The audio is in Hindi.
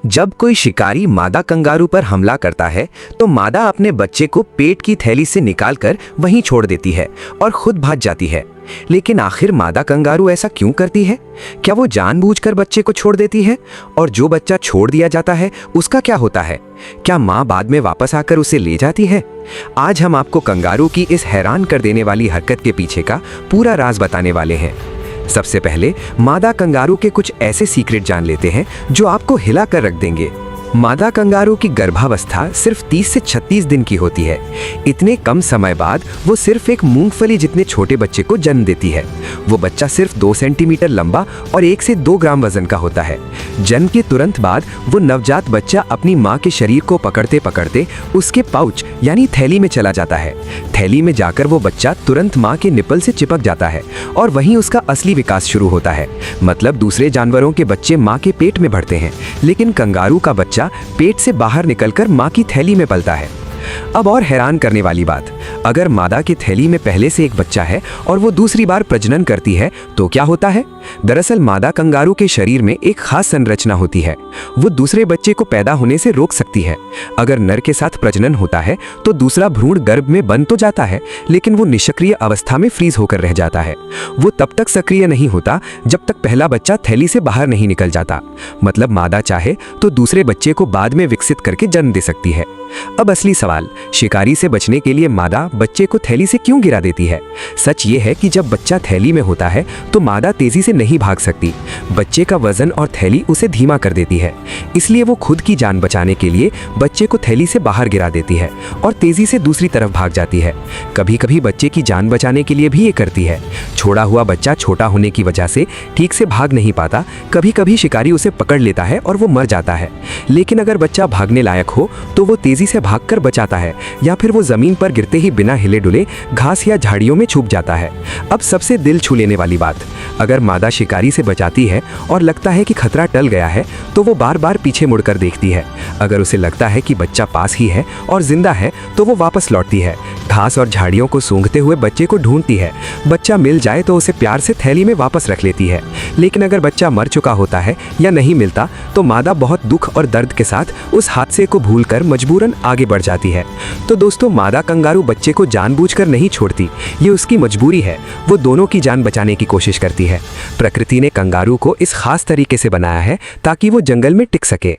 जब कोई शिकारी मादा कंगारू पर हमला करता है तो मादा अपने बच्चे को पेट की थैली से निकालकर वहीं छोड़ देती है और खुद भाग जाती है। लेकिन आखिर मादा कंगारू ऐसा क्यों करती है? क्या वो जानबूझकर बच्चे को छोड़ देती है? और जो बच्चा छोड़ दिया जाता है उसका क्या होता है? क्या माँ बाद में वापस आकर उसे ले जाती है? आज हम आपको कंगारू की इस हैरान कर देने वाली हरकत के पीछे का पूरा राज बताने वाले हैं। सबसे पहले मादा कंगारू के कुछ ऐसे सीक्रेट जान लेते हैं जो आपको हिला कर रख देंगे। मादा कंगारू की गर्भावस्था सिर्फ 30 से 36 दिन की होती है। इतने कम समय बाद वो सिर्फ एक मूंगफली जितने छोटे बच्चे को जन्म देती है। वो बच्चा सिर्फ 2 सेंटीमीटर लंबा और 1 से 2 ग्राम वजन का होता है। जन्म के तुरंत बाद वो नवजात बच्चा अपनी माँ के शरीर को पकड़ते पकड़ते उसके पाउच यानी थैली में चला जाता है। थैली में जाकर वो बच्चा तुरंत माँ के निपल से चिपक जाता है और वहीं उसका असली विकास शुरू होता है। मतलब दूसरे जानवरों के बच्चे माँ के पेट में बढ़ते हैं, लेकिन कंगारू का बच्चा पेट से बाहर निकलकर मां की थैली में पलता है। अब और हैरान करने वाली बात, अगर मादा की थैली में पहले से एक बच्चा है और वो दूसरी बार प्रजनन करती है तो क्या होता है? दरअसल मादा कंगारू के शरीर में एक खास संरचना होती है। वो दूसरे बच्चे को पैदा होने से रोक सकती है। अगर नर के साथ प्रजनन होता है तो दूसरा भ्रूण गर्भ में बंद तो जाता है, लेकिन वो निष्क्रिय अवस्था में फ्रीज होकर रह जाता है। वो तब तक सक्रिय नहीं होता जब तक पहला बच्चा थैली से बाहर नहीं निकल जाता। मतलब मादा चाहे तो दूसरे बच्चे को बाद में विकसित करके जन्म दे सकती है। अब असली सवाल, शिकारी से बचने के लिए मादा बच्चे को थैली से क्यों गिरा देती है? सच ये है कि जब बच्चा थैली में होता है तो मादा तेजी से नहीं भाग सकती। बच्चे का वजन और थैली उसे धीमा कर देती है। इसलिए वो खुद की जान बचाने के लिए बच्चे को थैली से बाहर गिरा देती है और तेजी से दूसरी तरफ भाग जाती है। कभी कभी बच्चे की जान बचाने के लिए भी ये करती है। छोड़ा हुआ बच्चा छोटा होने की वजह से ठीक से भाग नहीं पाता। कभी कभी शिकारी उसे पकड़ लेता है और वो मर जाता है। लेकिन अगर बच्चा भागने लायक हो तो वो तेजी से भागकर बचाता है, या फिर वो जमीन पर गिरते ही बिना हिले डुले घास या झाड़ियों में छुप जाता है। अब सबसे दिल छू लेने वाली बात, अगर मादा शिकारी से बचाती है और लगता है कि खतरा टल गया है तो वो बार बार पीछे मुड़कर देखती है। अगर उसे लगता है कि बच्चा पास ही है और जिंदा है तो वो वापस लौटती है। घास और झाड़ियों को सूंघते हुए बच्चे को ढूंढती है। बच्चा मिल जाए तो उसे प्यार से थैली में वापस रख लेती है। लेकिन अगर बच्चा मर चुका होता है या नहीं मिलता तो मादा बहुत दुख और दर्द के साथ उस हादसे को भूलकर मजबूरन आगे बढ़ जाती है। तो दोस्तों, मादा कंगारू बच्चे को जानबूझकर नहीं छोड़ती, ये उसकी मजबूरी है। वो दोनों की जान बचाने की कोशिश करती है। प्रकृति ने कंगारू को इस खास तरीके से बनाया है ताकि वो जंगल में टिक सके।